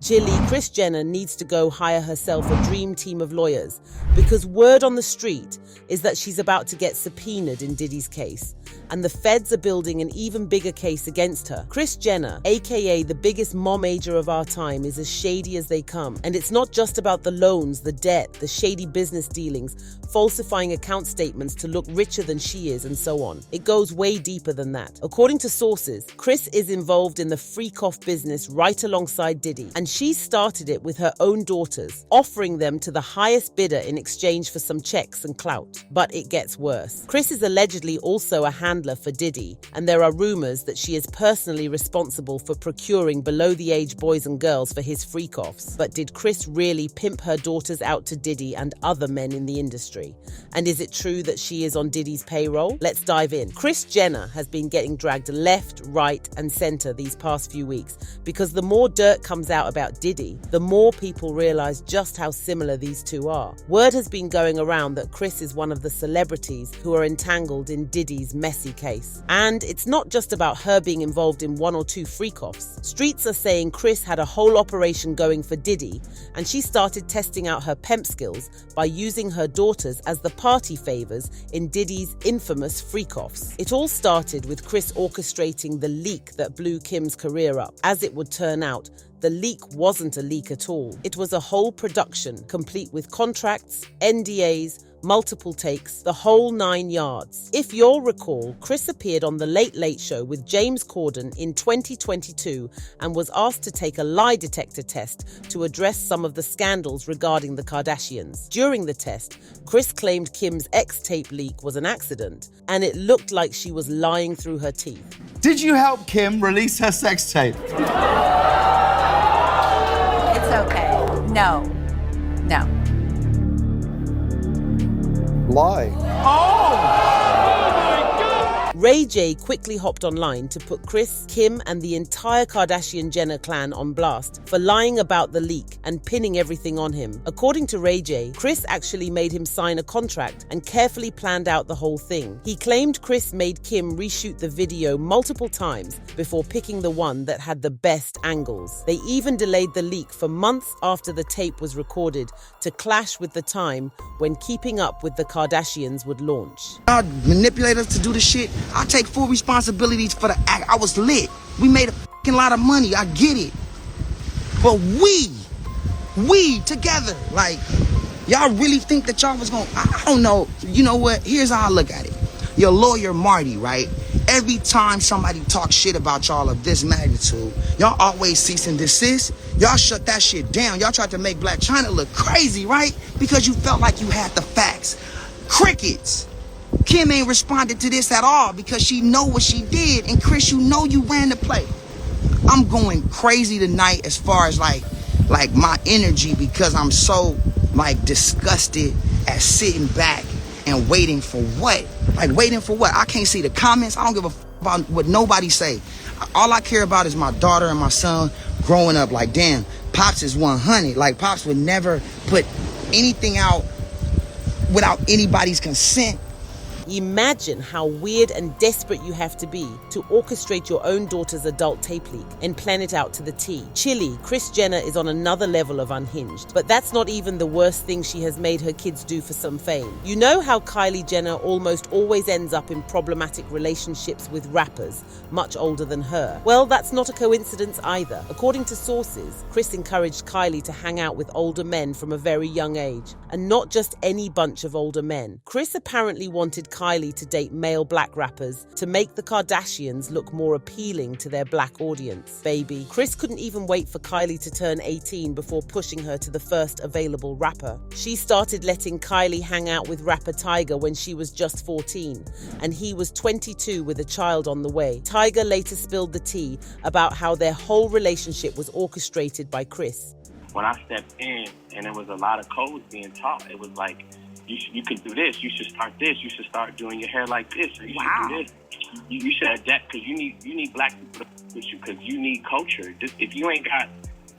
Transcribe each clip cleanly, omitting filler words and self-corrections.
Chile, Kris Jenner needs to go hire herself a dream team of lawyers because word on the street is that she's about to get subpoenaed in Diddy's case, and the feds are building an even bigger case against her. Kris Jenner, A.K.A. the biggest mom-ager of our time, is as shady as they come. And it's not just about the loans, the debt, the shady business dealings, falsifying account statements to look richer than she is, and so on. It goes way deeper than that. According to sources, Kris is involved in the freak-off business right alongside Diddy, and she started it with her own daughters, offering them to the highest bidder in exchange for some checks and clout. But it gets worse. Kris is allegedly also a handler for Diddy, and there are rumors that she is personally responsible for procuring below-the-age boys and girls for his freak-offs. But did Kris really pimp her daughters out to Diddy and other men in the industry? And is it true that she is on Diddy's payroll? Let's dive in. Kris Jenner has been getting dragged left, right, and center these past few weeks because the more dirt comes out about Diddy, the more people realize just how similar these two are. Word has been going around that Kris is one of the celebrities who are entangled in Diddy's messy case. And it's not just about her being involved in one or two freak-offs. Streets are saying Kris had a whole operation going for Diddy, and she started testing out her pimp skills by using her daughters as the party favors in Diddy's infamous freak-offs. It all started with Kris orchestrating the leak that blew Kim's career up. As it would turn out, the leak wasn't a leak at all. It was a whole production, complete with contracts, NDAs, multiple takes, the whole 9 yards. If you'll recall, Kris appeared on The Late Late Show with James Corden in 2022 and was asked to take a lie detector test to address some of the scandals regarding the Kardashians. During the test, Kris claimed Kim's ex-tape leak was an accident, and it looked like she was lying through her teeth. Did you help Kim release her sex tape? It's okay. No. Lie. Ray J quickly hopped online to put Kris, Kim, and the entire Kardashian-Jenner clan on blast for lying about the leak and pinning everything on him. According to Ray J, Kris actually made him sign a contract and carefully planned out the whole thing. He claimed Kris made Kim reshoot the video multiple times before picking the one that had the best angles. They even delayed the leak for months after the tape was recorded to clash with the time when Keeping Up with the Kardashians would launch. Y'all manipulate us to do the shit. I take full responsibility for the act. I was lit. We made a fucking lot of money. I get it. But we together, like, y'all really think that y'all was gonna, I don't know. You know what? Here's how I look at it. Your lawyer, Marty, right? Every time somebody talks shit about y'all of this magnitude, y'all always cease and desist. Y'all shut that shit down. Y'all tried to make Black China look crazy, right? Because you felt like you had the facts. Crickets. Kim ain't responded to this at all because she know what she did. And Kris, you know you ran the play. I'm going crazy tonight as far as like my energy because I'm so like disgusted at sitting back and waiting for what? Like waiting for what? I can't see the comments. I don't give a f about what nobody say. All I care about is my daughter and my son growing up. Like, damn, Pops is 100. Like, Pops would never put anything out without anybody's consent. Imagine how weird and desperate you have to be to orchestrate your own daughter's adult tape leak and plan it out to the T. Chile, Kris Jenner is on another level of unhinged. But that's not even the worst thing she has made her kids do for some fame. You know how Kylie Jenner almost always ends up in problematic relationships with rappers much older than her? Well, that's not a coincidence either. According to sources, Kris encouraged Kylie to hang out with older men from a very young age, and not just any bunch of older men. Kris apparently wanted Kylie to date male black rappers to make the Kardashians look more appealing to their black audience. Baby, Kris couldn't even wait for Kylie to turn 18 before pushing her to the first available rapper. She started letting Kylie hang out with rapper Tyga when she was just 14, and he was 22 with a child on the way. Tyga later spilled the tea about how their whole relationship was orchestrated by Kris. When I stepped in and there was a lot of codes being taught, it was like, you could do this, you should start this, you should start doing your hair like this, or you should do this. You should adapt because you need black people with you because you need culture. If you ain't got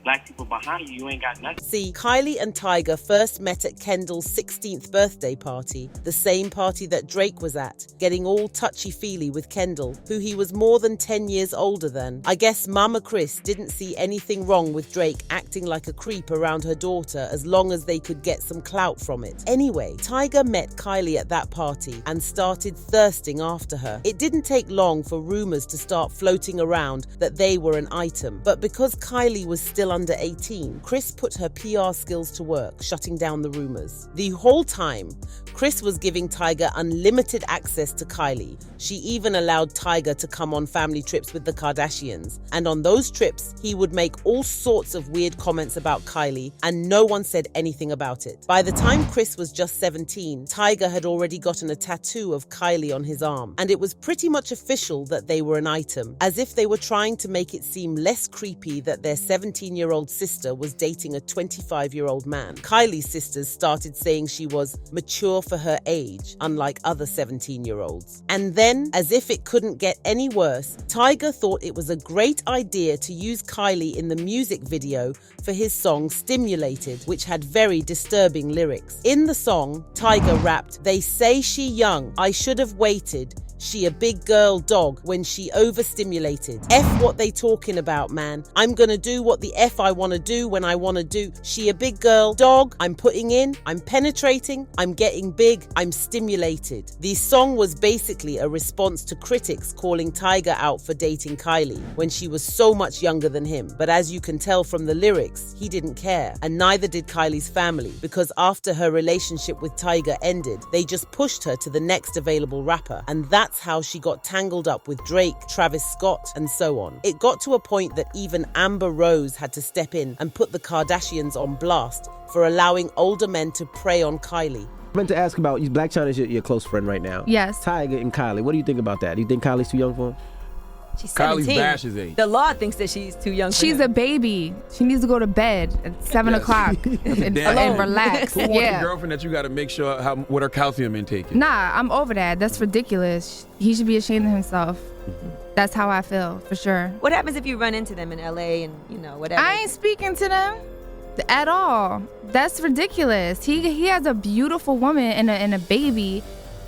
black people behind you, you ain't got nothing. See, Kylie and Tyga first met at Kendall's 16th birthday party, the same party that Drake was at, getting all touchy-feely with Kendall, who he was more than 10 years older than. I guess Mama Kris didn't see anything wrong with Drake acting like a creep around her daughter as long as they could get some clout from it. Anyway, Tyga met Kylie at that party and started thirsting after her. It didn't take long for rumors to start floating around that they were an item, but because Kylie was still under 18, Kris put her PR skills to work, shutting down the rumors. The whole time, Kris was giving Tyga unlimited access to Kylie. She even allowed Tyga to come on family trips with the Kardashians, and on those trips, he would make all sorts of weird comments about Kylie, and no one said anything about it. By the time Kris was just 17, Tyga had already gotten a tattoo of Kylie on his arm, and it was pretty much official that they were an item, as if they were trying to make it seem less creepy that their 17-year-old sister was dating a 25-year-old man. Kylie's sisters started saying she was mature for her age, unlike other 17-year-olds. And then, as if it couldn't get any worse, Tyga thought it was a great idea to use Kylie in the music video for his song Stimulated, which had very disturbing lyrics. In the song, Tyga rapped, "They say she young, I should have waited. She a big girl dog when she overstimulated. F what they talking about, man. I'm gonna do what the F I wanna do when I wanna do. She a big girl dog. I'm putting in, I'm penetrating, I'm getting big, I'm stimulated." The song was basically a response to critics calling Tyga out for dating Kylie when she was so much younger than him. But as you can tell from the lyrics, he didn't care. And neither did Kylie's family, because after her relationship with Tyga ended, they just pushed her to the next available rapper. And that's how she got tangled up with Drake, Travis Scott, and so on. It got to a point that even Amber Rose had to step in and put the Kardashians on blast for allowing older men to prey on Kylie. I meant to ask about, Blac Chyna's your close friend right now. Yes. Tyga and Kylie, what do you think about that? Do you think Kylie's too young for him? She's 17. Kylie's Bash's age. The law thinks that she's too young for She's him. a baby. She needs to go to bed at 7 o'clock and relax. Who wants a Yeah. girlfriend that you got to make sure what her calcium intake is? Nah, I'm over that. That's ridiculous. He should be ashamed of himself. That's how I feel, for sure. What happens if you run into them in LA and, whatever? I ain't speaking to them at all. That's ridiculous. He has a beautiful woman and a baby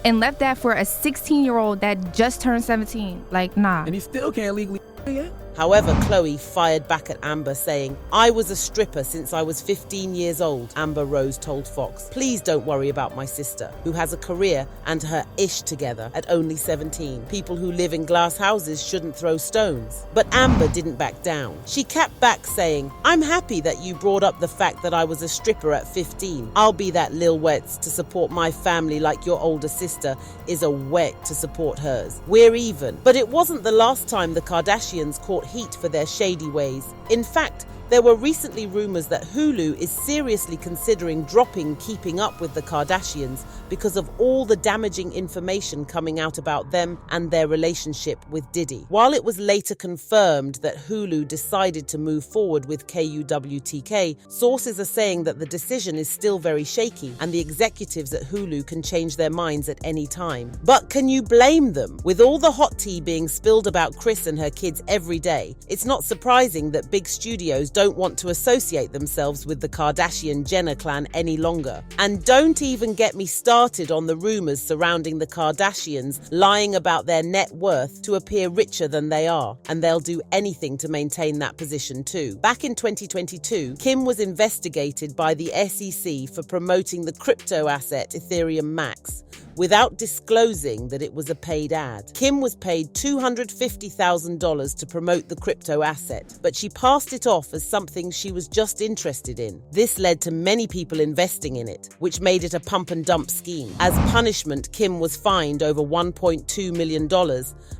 and left that for a 16-year-old that just turned 17. Like, nah. And he still can't legally yet? However, Khloe fired back at Amber saying, "I was a stripper since I was 15 years old," Amber Rose told Fox. "Please don't worry about my sister, who has a career and her ish together at only 17. People who live in glass houses shouldn't throw stones." But Amber didn't back down. She capped back saying, "I'm happy that you brought up the fact that I was a stripper at 15. I'll be that Lil Wets to support my family like your older sister is a wet to support hers. We're even." But it wasn't the last time the Kardashians caught heat for their shady ways. In fact, there were recently rumors that Hulu is seriously considering dropping Keeping Up with the Kardashians because of all the damaging information coming out about them and their relationship with Diddy. While it was later confirmed that Hulu decided to move forward with KUWTK, sources are saying that the decision is still very shaky and the executives at Hulu can change their minds at any time. But can you blame them? With all the hot tea being spilled about Kris and her kids every day, it's not surprising that big studios don't want to associate themselves with the Kardashian-Jenner clan any longer. And don't even get me started on the rumors surrounding the Kardashians lying about their net worth to appear richer than they are, and they'll do anything to maintain that position too. Back in 2022, Kim was investigated by the SEC for promoting the crypto asset Ethereum Max without disclosing that it was a paid ad. Kim was paid $250,000 to promote the crypto asset, but she passed it off as something she was just interested in. This led to many people investing in it, which made it a pump and dump scheme. As punishment, Kim was fined over $1.2 million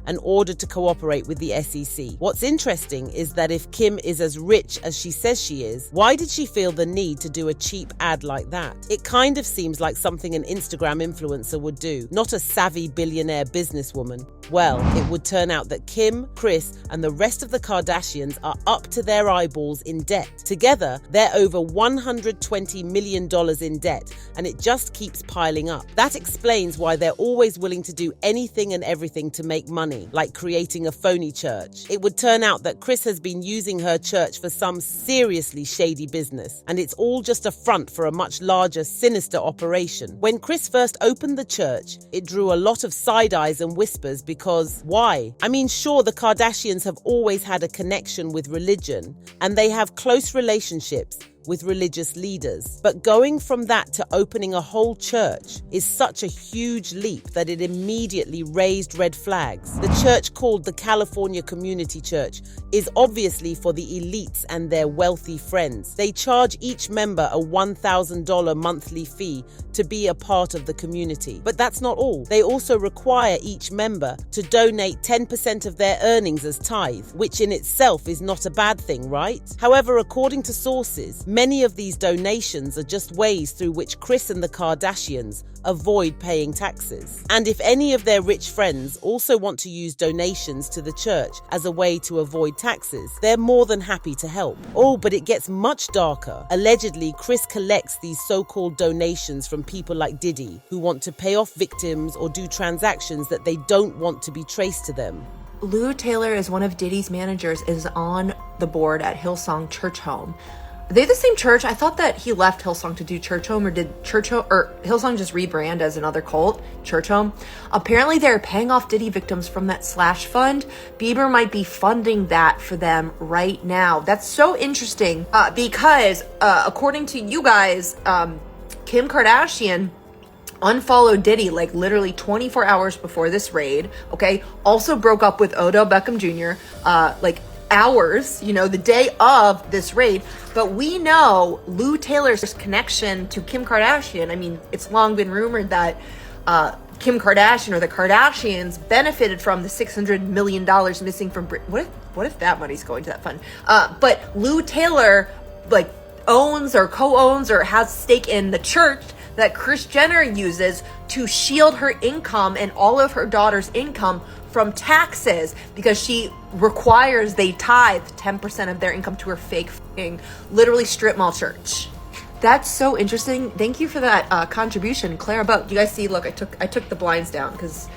and ordered to cooperate with the SEC. What's interesting is that if Kim is as rich as she says she is, why did she feel the need to do a cheap ad like that? It kind of seems like something an Instagram influencer would do, not a savvy billionaire businesswoman. Well, it would turn out that Kim, Kris, and the rest of the Kardashians are up to their eyeballs in debt. Together, they're over $120 million in debt, and it just keeps piling up. That explains why they're always willing to do anything and everything to make money, like creating a phony church. It would turn out that Kris has been using her church for some seriously shady business, and it's all just a front for a much larger, sinister operation. When Kris first opened the church, it drew a lot of side eyes and whispers because why? I mean, sure, the Kardashians have always had a connection with religion, and they have close relationships with religious leaders. But going from that to opening a whole church is such a huge leap that it immediately raised red flags. The church, called the California Community Church, is obviously for the elites and their wealthy friends. They charge each member a $1,000 monthly fee to be a part of the community. But that's not all. They also require each member to donate 10% of their earnings as tithe, which in itself is not a bad thing, right? However, according to sources, many of these donations are just ways through which Kris and the Kardashians avoid paying taxes. And if any of their rich friends also want to use donations to the church as a way to avoid taxes, they're more than happy to help. Oh, but it gets much darker. Allegedly, Kris collects these so-called donations from people like Diddy, who want to pay off victims or do transactions that they don't want to be traced to them. Lou Taylor is one of Diddy's managers, is on the board at Hillsong Church Home. Are they the same church? I thought that he left Hillsong to do Church Home, or did Church Home or Hillsong just rebrand as another cult, Church Home? Apparently they're paying off Diddy victims from that slash fund. Bieber might be funding that for them right now. That's so interesting because according to you guys, Kim Kardashian unfollowed Diddy like literally 24 hours before this raid, okay? Also broke up with Odell Beckham Jr. Like hours, the day of this raid. But we know Lou Taylor's connection to Kim Kardashian. I mean, it's long been rumored that Kim Kardashian or the Kardashians benefited from the $600 million missing from what if that money's going to that fund? But Lou Taylor like owns or co-owns or has stake in the church that Kris Jenner uses to shield her income and all of her daughter's income from taxes, because she requires they tithe 10% of their income to her fake literally strip mall church. That's so interesting. Thank you for that contribution, Clara Boat. You guys see, look, I took the blinds down because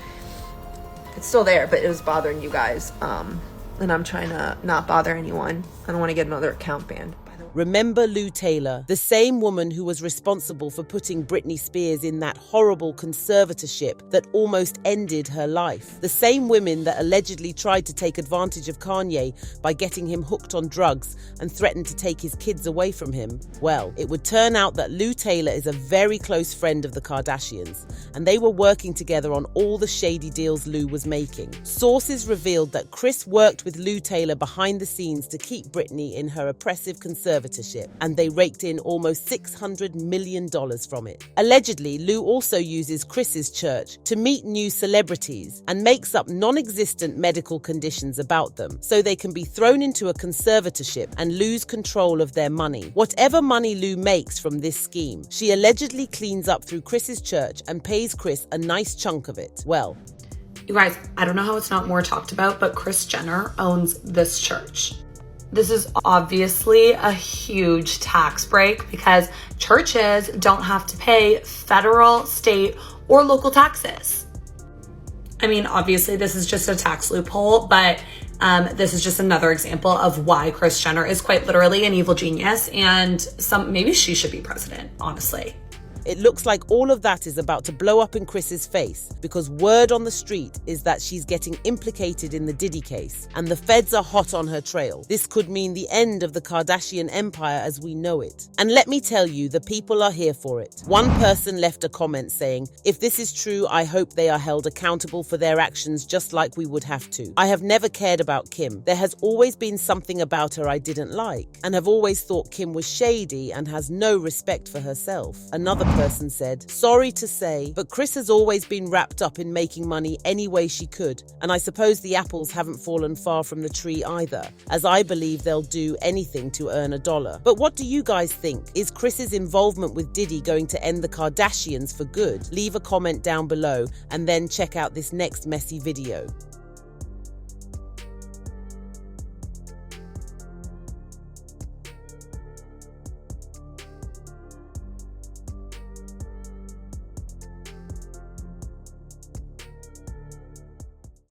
it's still there, but it was bothering you guys. And I'm trying to not bother anyone. I don't want to get another account banned. Remember Lou Taylor, the same woman who was responsible for putting Britney Spears in that horrible conservatorship that almost ended her life. The same women that allegedly tried to take advantage of Kanye by getting him hooked on drugs and threatened to take his kids away from him. Well, it would turn out that Lou Taylor is a very close friend of the Kardashians, and they were working together on all the shady deals Lou was making. Sources revealed that Kris worked with Lou Taylor behind the scenes to keep Britney in her oppressive conservatorship, and they raked in almost $600 million from it. Allegedly, Lou also uses Kris's church to meet new celebrities and makes up non-existent medical conditions about them so they can be thrown into a conservatorship and lose control of their money. Whatever money Lou makes from this scheme, she allegedly cleans up through Kris's church and pays Kris a nice chunk of it. Well, you guys, I don't know how it's not more talked about, but Kris Jenner owns this church. This is obviously a huge tax break because churches don't have to pay federal, state, or local taxes. I mean, obviously this is just a tax loophole, but this is just another example of why Kris Jenner is quite literally an evil genius, and maybe she should be president, honestly. It looks like all of that is about to blow up in Kris's face because word on the street is that she's getting implicated in the Diddy case and the feds are hot on her trail. This could mean the end of the Kardashian empire as we know it. And let me tell you, the people are here for it. One person left a comment saying, "If this is true, I hope they are held accountable for their actions just like we would have to. I have never cared about Kim. There has always been something about her I didn't like and have always thought Kim was shady and has no respect for herself." Another person said, "Sorry to say, but Kris has always been wrapped up in making money any way she could. And I suppose the apples haven't fallen far from the tree either, as I believe they'll do anything to earn a dollar." But what do you guys think? Is Kris's involvement with Diddy going to end the Kardashians for good? Leave a comment down below and then check out this next messy video.